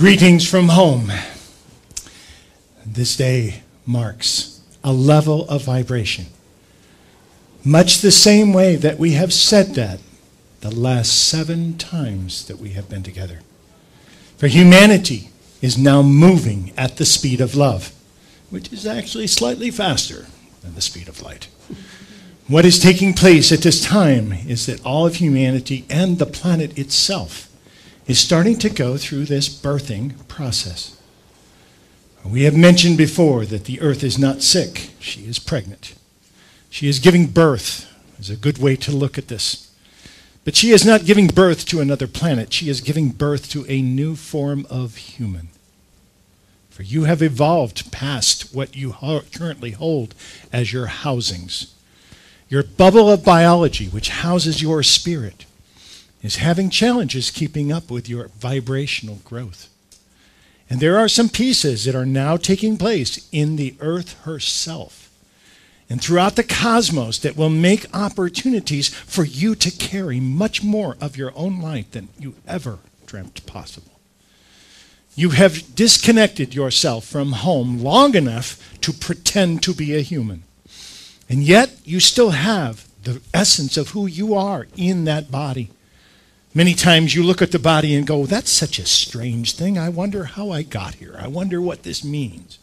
Greetings from home. This day marks a level of vibration, much the same way that we have said that the last 7 times that we have been together. For humanity is now moving at the speed of love, which is actually slightly faster than the speed of light. What is taking place at this time is that all of humanity and the planet itself is starting to go through this birthing process. We have mentioned before that the earth is not sick, she is pregnant. She is giving birth, is a good way to look at this. But she is not giving birth to another planet, she is giving birth to a new form of human. For you have evolved past what you currently hold as your housings. Your bubble of biology, which houses your spirit, is having challenges keeping up with your vibrational growth. And there are some pieces that are now taking place in the earth herself and throughout the cosmos that will make opportunities for you to carry much more of your own light than you ever dreamt possible. You have disconnected yourself from home long enough to pretend to be a human. And yet you still have the essence of who you are in that body. Many times you look at the body and go, that's such a strange thing. I wonder how I got here. I wonder what this means.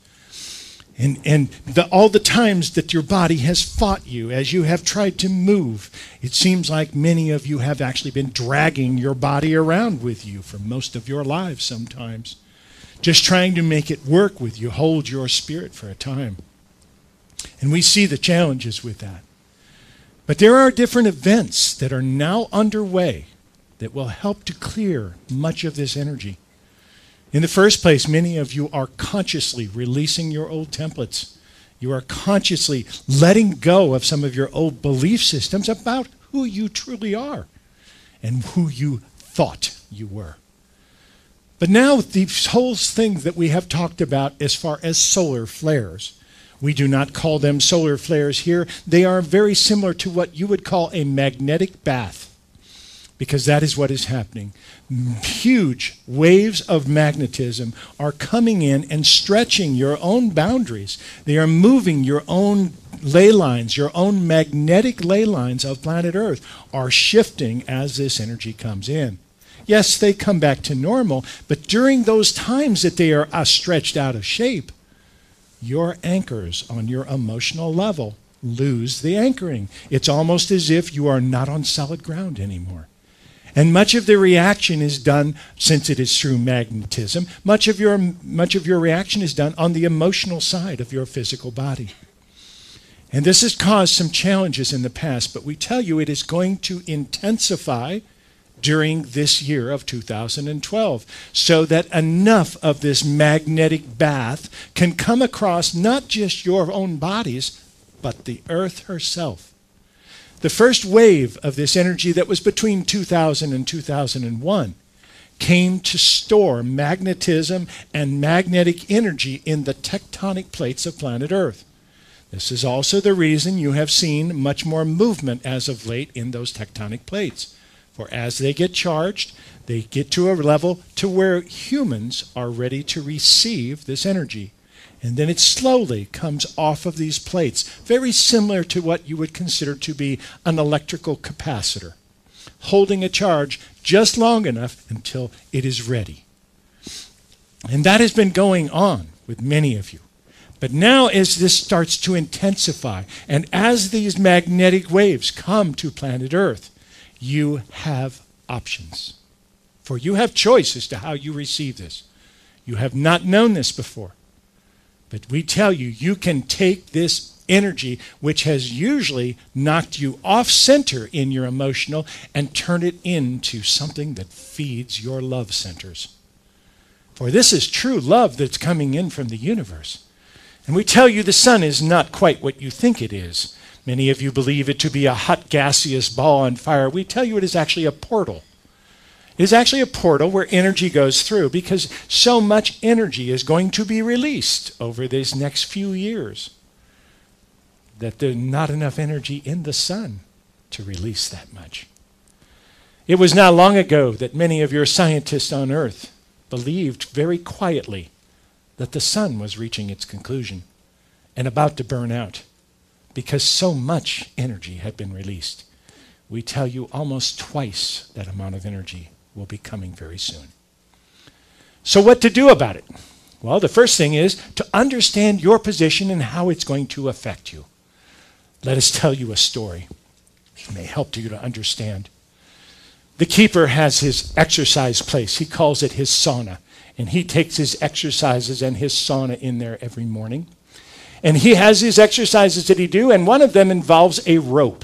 And all the times that your body has fought you as you have tried to move, it seems like many of you have actually been dragging your body around with you for most of your lives sometimes, just trying to make it work with you, hold your spirit for a time. And we see the challenges with that. But there are different events that are now underway that will help to clear much of this energy. In the first place, many of you are consciously releasing your old templates. You are consciously letting go of some of your old belief systems about who you truly are and who you thought you were. But now these whole things that we have talked about as far as solar flares, we do not call them solar flares here. They are very similar to what you would call a magnetic bath, because that is what is happening. Huge waves of magnetism are coming in and stretching your own boundaries. They are moving your own ley lines, your own magnetic ley lines of planet Earth are shifting as this energy comes in. Yes, they come back to normal, but during those times that they are stretched out of shape, your anchors on your emotional level lose the anchoring. It's almost as if you are not on solid ground anymore. And much of the reaction is done, since it is through magnetism, much of your reaction is done on the emotional side of your physical body. And this has caused some challenges in the past, but we tell you it is going to intensify during this year of 2012, so that enough of this magnetic bath can come across not just your own bodies, but the earth herself. The first wave of this energy that was between 2000 and 2001 came to store magnetism and magnetic energy in the tectonic plates of planet Earth. This is also the reason you have seen much more movement as of late in those tectonic plates. For as they get charged, they get to a level to where humans are ready to receive this energy. And then it slowly comes off of these plates, very similar to what you would consider to be an electrical capacitor, holding a charge just long enough until it is ready. And that has been going on with many of you. But now as this starts to intensify, and as these magnetic waves come to planet Earth, you have options. For you have choice as to how you receive this. You have not known this before. But we tell you, you can take this energy, which has usually knocked you off center in your emotional, and turn it into something that feeds your love centers. For this is true love that's coming in from the universe. And we tell you the sun is not quite what you think it is. Many of you believe it to be a hot gaseous ball on fire. We tell you it is actually a portal. It is actually a portal where energy goes through, because so much energy is going to be released over these next few years that there's not enough energy in the sun to release that much. It was not long ago that many of your scientists on Earth believed very quietly that the sun was reaching its conclusion and about to burn out because so much energy had been released. We tell you almost twice that amount of energy will be coming very soon. So what to do about it? Well, the first thing is to understand your position and how it's going to affect you. Let us tell you a story. It may help you to understand. The keeper has his exercise place. He calls it his sauna. And he takes his exercises and his sauna in there every morning. And he has his exercises that he do, and one of them involves a rope.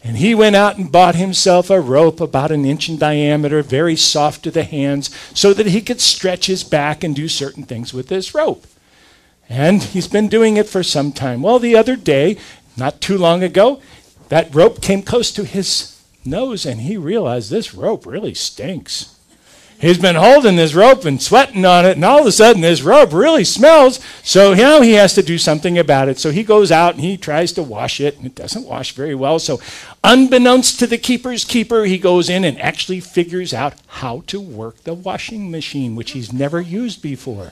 And he went out and bought himself a rope about 1 inch in diameter, very soft to the hands, so that he could stretch his back and do certain things with this rope. And he's been doing it for some time. Well, the other day, not too long ago, that rope came close to his nose, and he realized this rope really stinks. He's been holding this rope and sweating on it, and all of a sudden this rope really smells. So now he has to do something about it. So he goes out and he tries to wash it, and it doesn't wash very well. So unbeknownst to the keeper's keeper, he goes in and actually figures out how to work the washing machine, which he's never used before.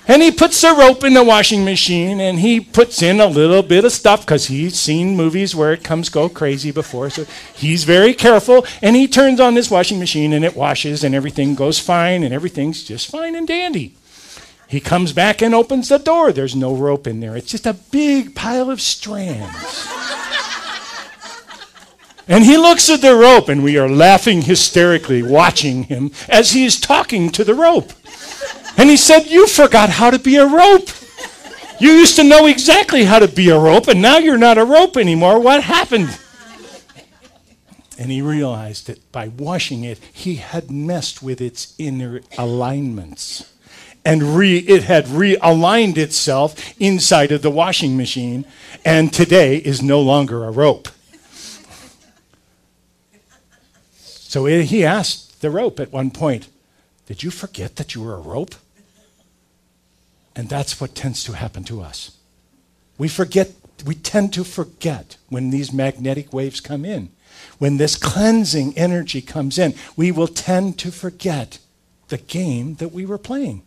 And he puts the rope in the washing machine, and he puts in a little bit of stuff because he's seen movies where it comes go crazy before. So he's very careful, and he turns on this washing machine, and it washes, and everything goes fine, and everything's just fine and dandy. He comes back and opens the door. There's no rope in there. It's just a big pile of strands. And he looks at the rope, and we are laughing hysterically, watching him as he is talking to the rope. And he said, "You forgot how to be a rope. You used to know exactly how to be a rope, and now you're not a rope anymore. What happened?" And he realized that by washing it, he had messed with its inner alignments. And it had realigned itself inside of the washing machine, and today is no longer a rope. So he asked the rope at one point, "Did you forget that you were a rope?" And that's what tends to happen to us. We tend to forget when these magnetic waves come in. When this cleansing energy comes in, we will tend to forget the game that we were playing.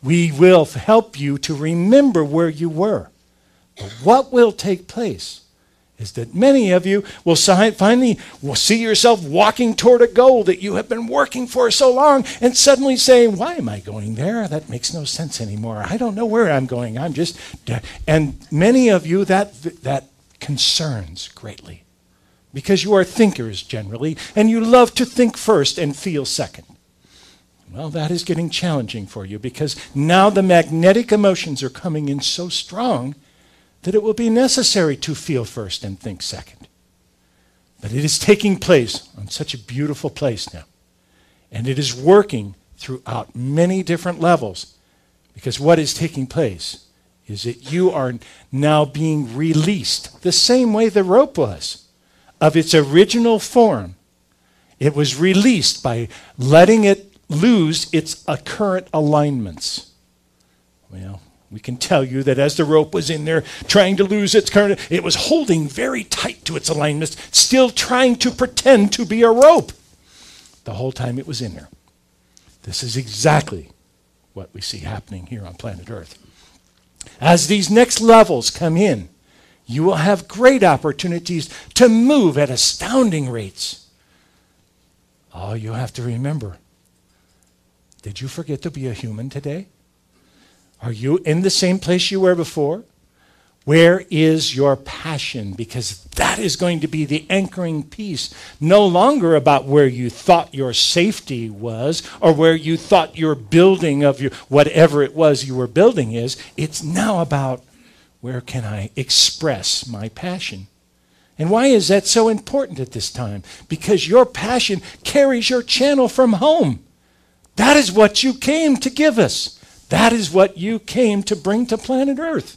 We will help you to remember where you were. But what will take place is that many of you will finally see yourself walking toward a goal that you have been working for so long and suddenly saying, "Why am I going there? That makes no sense anymore. I don't know where I'm going. I'm just..." And many of you, that concerns greatly because you are thinkers generally and you love to think first and feel second. Well, that is getting challenging for you because now the magnetic emotions are coming in so strong that it will be necessary to feel first and think second. But it is taking place on such a beautiful place now. And it is working throughout many different levels because what is taking place is that you are now being released the same way the rope was of its original form. It was released by letting it lose its current alignments. Well, we can tell you that as the rope was in there trying to lose its current, it was holding very tight to its alignments, still trying to pretend to be a rope the whole time it was in there. This is exactly what we see happening here on planet Earth. As these next levels come in, you will have great opportunities to move at astounding rates. All you have to remember, did you forget to be a human today? Are you in the same place you were before? Where is your passion? Because that is going to be the anchoring piece. No longer about where you thought your safety was or where you thought your building of your whatever it was you were building is. It's now about where can I express my passion? And why is that so important at this time? Because your passion carries your channel from home. That is what you came to give us. That is what you came to bring to planet Earth.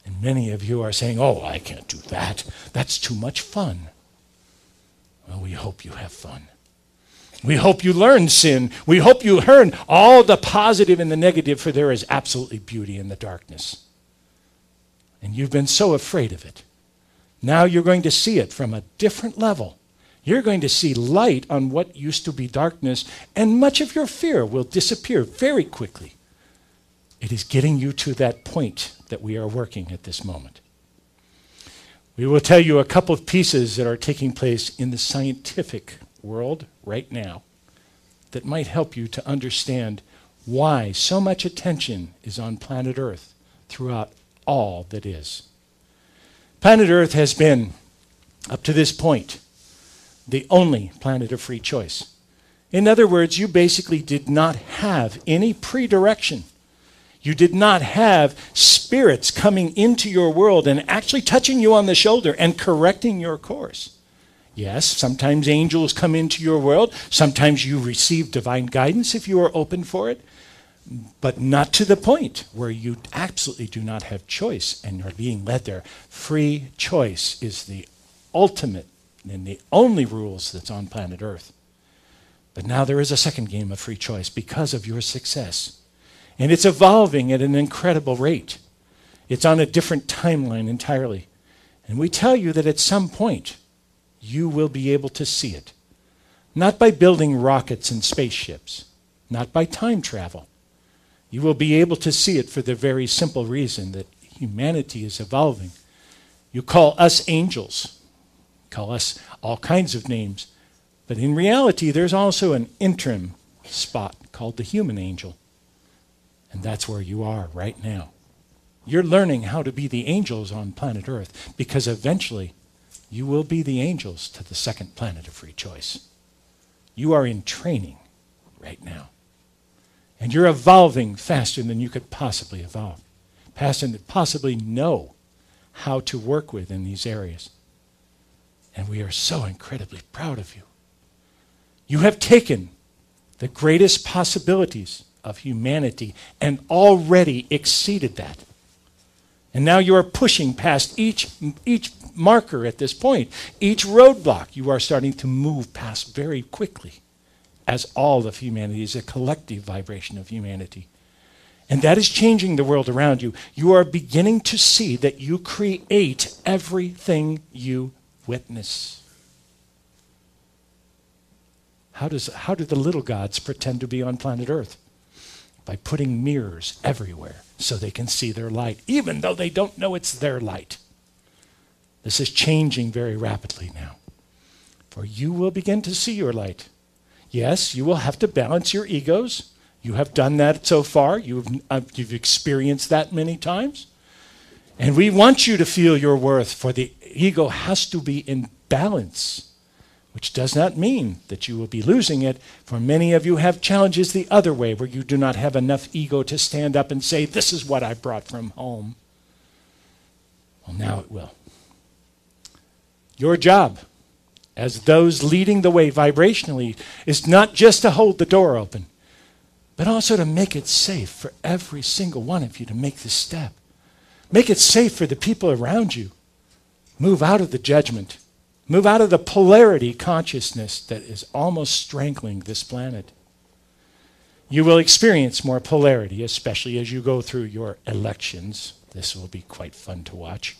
And many of you are saying, "Oh, I can't do that. That's too much fun." Well, we hope you have fun. We hope you learn sin. We hope you learn all the positive and the negative, for there is absolutely beauty in the darkness. And you've been so afraid of it. Now you're going to see it from a different level. You're going to see light on what used to be darkness, and much of your fear will disappear very quickly. It is getting you to that point that we are working at this moment. We will tell you a couple of pieces that are taking place in the scientific world right now that might help you to understand why so much attention is on planet Earth throughout all that is. Planet Earth has been, up to this point, the only planet of free choice. In other words, you basically did not have any pre-direction. You did not have spirits coming into your world and actually touching you on the shoulder and correcting your course. Yes, sometimes angels come into your world. Sometimes you receive divine guidance if you are open for it. But not to the point where you absolutely do not have choice and are being led there. Free choice is the ultimate and the only rules that's on planet Earth. But now there is a second game of free choice because of your success. And it's evolving at an incredible rate. It's on a different timeline entirely. And we tell you that at some point, you will be able to see it. Not by building rockets and spaceships, not by time travel. You will be able to see it for the very simple reason that humanity is evolving. You call us angels, call us all kinds of names, but in reality, there's also an interim spot called the human angel. And that's where you are right now. You're learning how to be the angels on planet Earth because eventually you will be the angels to the second planet of free choice. You are in training right now. And you're evolving faster than you could possibly evolve. Faster than possibly know how to work with in these areas. And we are so incredibly proud of you. You have taken the greatest possibilities of humanity and already exceeded that. And now you are pushing past each marker at this point, each roadblock you are starting to move past very quickly, as all of humanity is a collective vibration of humanity. And that is changing the world around you. You are beginning to see that you create everything you witness. How do the little gods pretend to be on planet Earth? By putting mirrors everywhere so they can see their light, even though they don't know it's their light. This is changing very rapidly now. For you will begin to see your light. Yes, you will have to balance your egos. You have done that so far. You've experienced that many times. And we want you to feel your worth, for the ego has to be in balance, which does not mean that you will be losing it, for many of you have challenges the other way, where you do not have enough ego to stand up and say, this is what I brought from home. Well, now it will. Your job as those leading the way vibrationally is not just to hold the door open, but also to make it safe for every single one of you to make this step. Make it safe for the people around you. Move out of the judgment. Move out of the polarity consciousness that is almost strangling this planet. You will experience more polarity, especially as you go through your elections. This will be quite fun to watch.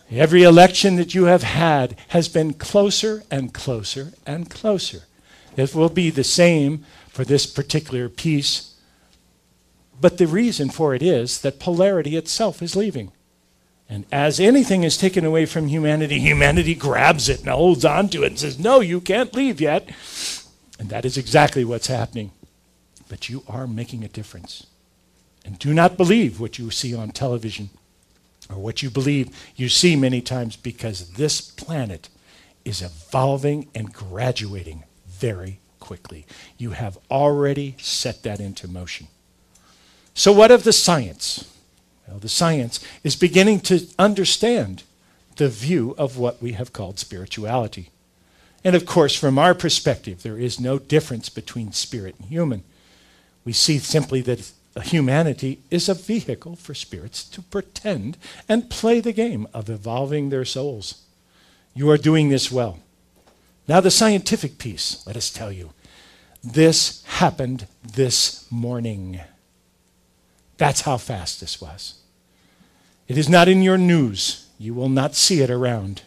Every election that you have had has been closer and closer and closer. It will be the same for this particular piece. But the reason for it is that polarity itself is leaving. And as anything is taken away from humanity, humanity grabs it and holds on to it and says, no, you can't leave yet. And that is exactly what's happening. But you are making a difference. And do not believe what you see on television or what you believe you see many times, because this planet is evolving and graduating very quickly. You have already set that into motion. So what of the science? Well, the science is beginning to understand the view of what we have called spirituality. And of course, from our perspective, there is no difference between spirit and human. We see simply that humanity is a vehicle for spirits to pretend and play the game of evolving their souls. You are doing this well. Now the scientific piece, let us tell you. This happened this morning. That's how fast this was. It is not in your news. You will not see it around.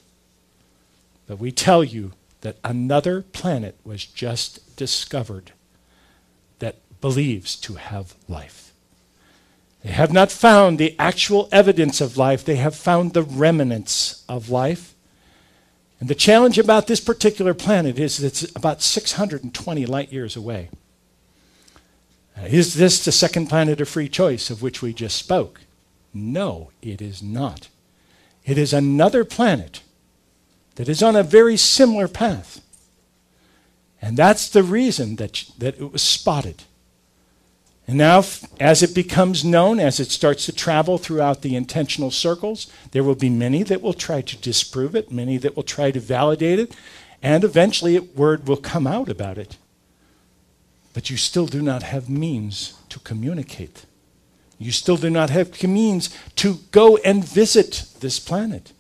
But we tell you that another planet was just discovered that believes to have life. They have not found the actual evidence of life. They have found the remnants of life. And the challenge about this particular planet is that it's about 620 light years away. Is this the second planet of free choice of which we just spoke? No, it is not. It is another planet that is on a very similar path. And that's the reason that it was spotted. And now, as it becomes known, as it starts to travel throughout the intentional circles, there will be many that will try to disprove it, many that will try to validate it, and eventually word will come out about it. But you still do not have means to communicate. You still do not have means to go and visit this planet.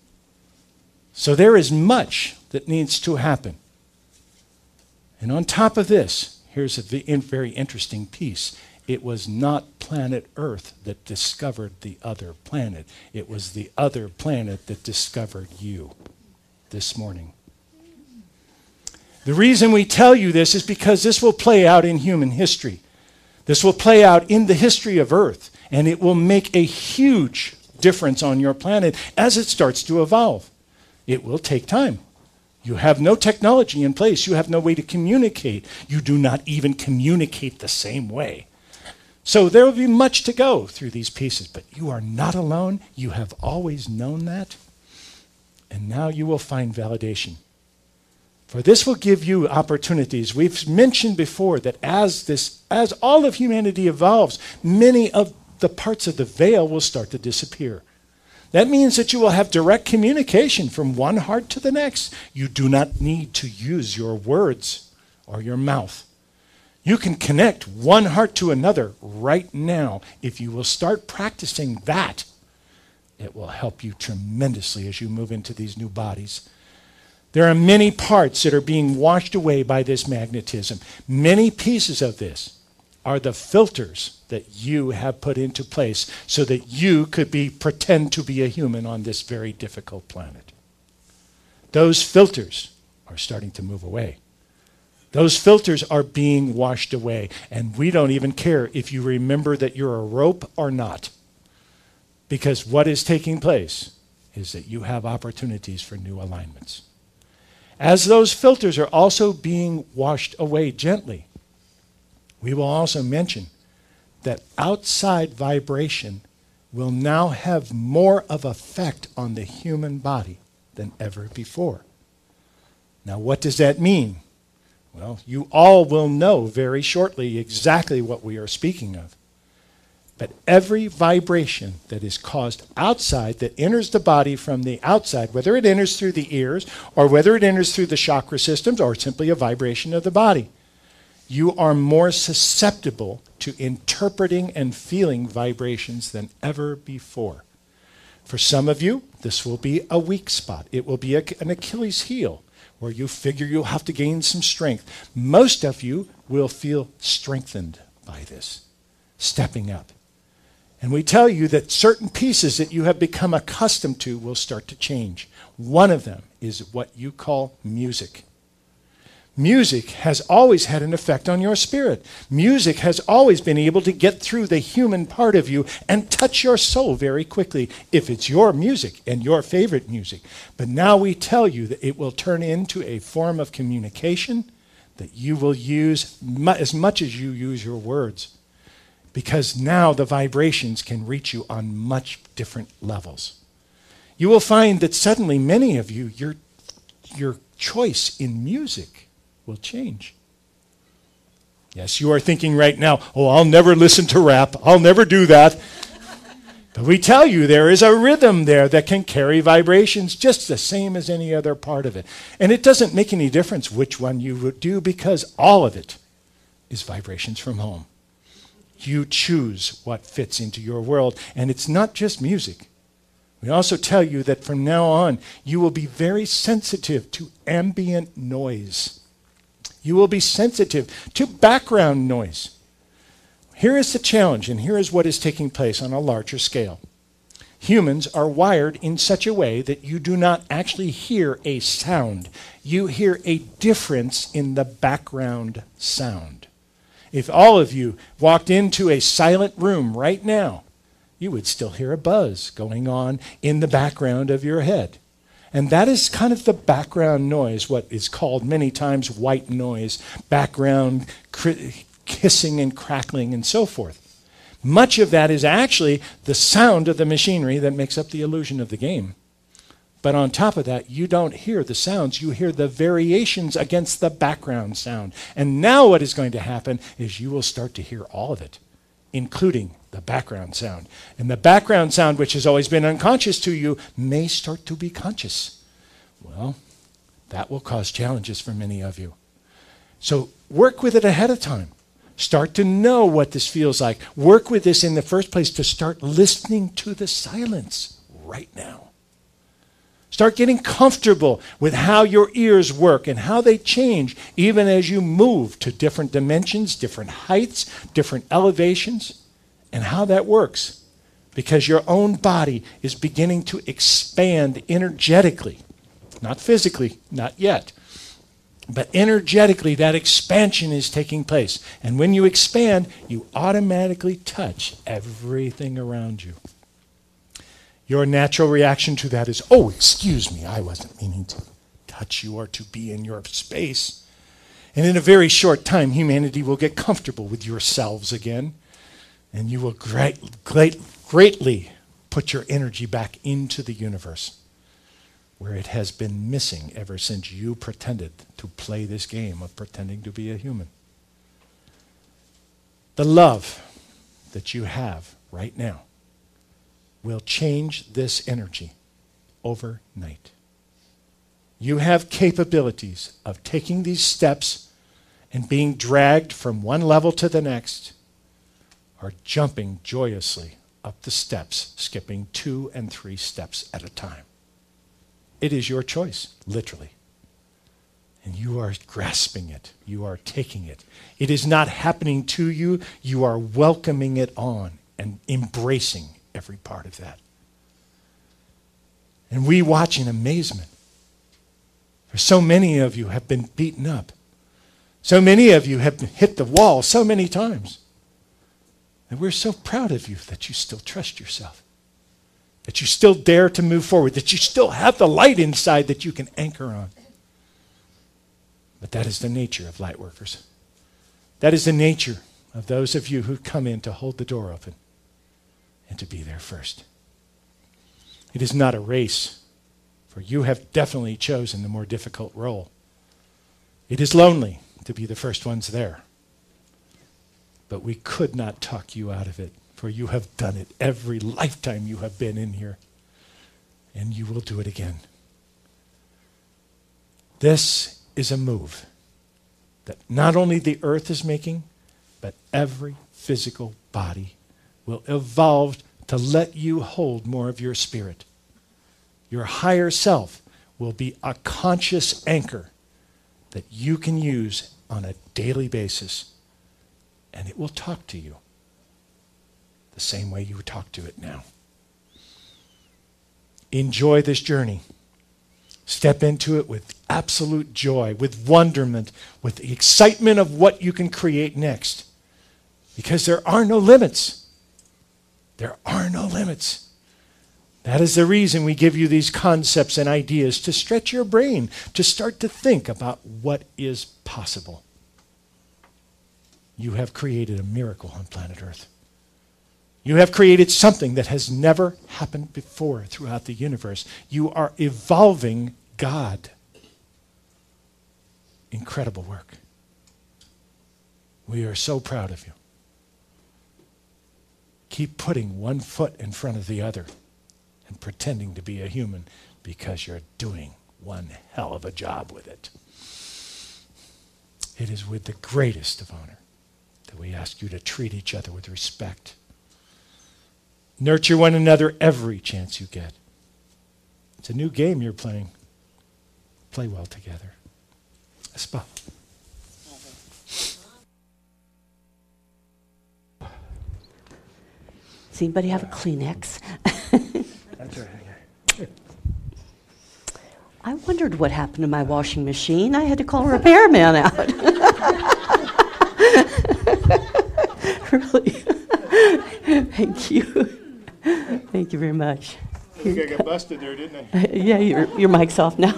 So there is much that needs to happen. And on top of this, here's a very interesting piece. It was not planet Earth that discovered the other planet. It was the other planet that discovered you this morning. The reason we tell you this is because this will play out in human history. This will play out in the history of Earth, and it will make a huge difference on your planet as it starts to evolve. It will take time. You have no technology in place. You have no way to communicate. You do not even communicate the same way. So there will be much to go through these pieces, but you are not alone. You have always known that. And now you will find validation. For this will give you opportunities. We've mentioned before that as all of humanity evolves, many of the parts of the veil will start to disappear. That means that you will have direct communication from one heart to the next. You do not need to use your words or your mouth. You can connect one heart to another right now. If you will start practicing that, it will help you tremendously as you move into these new bodies. There are many parts that are being washed away by this magnetism. Many pieces of this are the filters that you have put into place so that you could pretend to be a human on this very difficult planet. Those filters are starting to move away. Those filters are being washed away, and we don't even care if you remember that you're a rope or not, because what is taking place is that you have opportunities for new alignments. As those filters are also being washed away gently, we will also mention that outside vibration will now have more of effect on the human body than ever before. Now, what does that mean? Well, you all will know very shortly exactly what we are speaking of. But every vibration that is caused outside, that enters the body from the outside, whether it enters through the ears or whether it enters through the chakra systems or simply a vibration of the body, you are more susceptible to interpreting and feeling vibrations than ever before. For some of you, this will be a weak spot. It will be an Achilles heel, where you figure you'll have to gain some strength. Most of you will feel strengthened by this, stepping up. And we tell you that certain pieces that you have become accustomed to will start to change. One of them is what you call music. Music has always had an effect on your spirit. Music has always been able to get through the human part of you and touch your soul very quickly if it's your music and your favorite music. But now we tell you that it will turn into a form of communication that you will use as much as you use your words, because now the vibrations can reach you on much different levels. You will find that suddenly many of you, your choice in music will change. Yes, you are thinking right now, oh, I'll never listen to rap. I'll never do that. But we tell you there is a rhythm there that can carry vibrations just the same as any other part of it. And it doesn't make any difference which one you would do, because all of it is vibrations from home. You choose what fits into your world. And it's not just music. We also tell you that from now on, you will be very sensitive to ambient noise. You will be sensitive to background noise. Here is the challenge, and here is what is taking place on a larger scale. Humans are wired in such a way that you do not actually hear a sound. You hear a difference in the background sound. If all of you walked into a silent room right now, you would still hear a buzz going on in the background of your head. And that is kind of the background noise, what is called many times white noise, background hissing and crackling and so forth. Much of that is actually the sound of the machinery that makes up the illusion of the game. But on top of that, you don't hear the sounds. You hear the variations against the background sound. And now what is going to happen is you will start to hear all of it, including the background sound. And the background sound, which has always been unconscious to you, may start to be conscious. Well, that will cause challenges for many of you. So work with it ahead of time. Start to know what this feels like. Work with this in the first place to start listening to the silence right now. Start getting comfortable with how your ears work and how they change even as you move to different dimensions, different heights, different elevations, and how that works. Because your own body is beginning to expand energetically. Not physically, not yet. But energetically, that expansion is taking place. And when you expand, you automatically touch everything around you. Your natural reaction to that is, oh, excuse me, I wasn't meaning to touch you or to be in your space. And in a very short time, humanity will get comfortable with yourselves again. And you will greatly put your energy back into the universe, where it has been missing ever since you pretended to play this game of pretending to be a human. The love that you have right now will change this energy overnight. You have capabilities of taking these steps and being dragged from one level to the next, or jumping joyously up the steps, skipping 2 and 3 steps at a time. It is your choice, literally. And you are grasping it. You are taking it. It is not happening to you. You are welcoming it on and embracing every part of that. And we watch in amazement. For so many of you have been beaten up. So many of you have hit the wall so many times. And we're so proud of you that you still trust yourself. That you still dare to move forward, that you still have the light inside that you can anchor on. But that is the nature of light workers. That is the nature of those of you who come in to hold the door open and to be there first. It is not a race, for you have definitely chosen the more difficult role. It is lonely to be the first ones there. But we could not talk you out of it. For you have done it every lifetime you have been in here. And you will do it again. This is a move that not only the earth is making, but every physical body will evolve to let you hold more of your spirit. Your higher self will be a conscious anchor that you can use on a daily basis. And it will talk to you the same way you talk to it now. Enjoy this journey. Step into it with absolute joy, with wonderment, with the excitement of what you can create next. Because there are no limits. There are no limits. That is the reason we give you these concepts and ideas, to stretch your brain, to start to think about what is possible. You have created a miracle on planet Earth. You have created something that has never happened before throughout the universe. You are evolving God. Incredible work. We are so proud of you. Keep putting one foot in front of the other and pretending to be a human, because you're doing one hell of a job with it. It is with the greatest of honor that we ask you to treat each other with respect. Nurture one another every chance you get. It's a new game you're playing. Play well together. Espa. Does anybody have a Kleenex? I wondered what happened to my washing machine. I had to call a repairman out. Really. Thank you. Thank you very much. I got busted there, didn't I? Yeah, your mic's off now.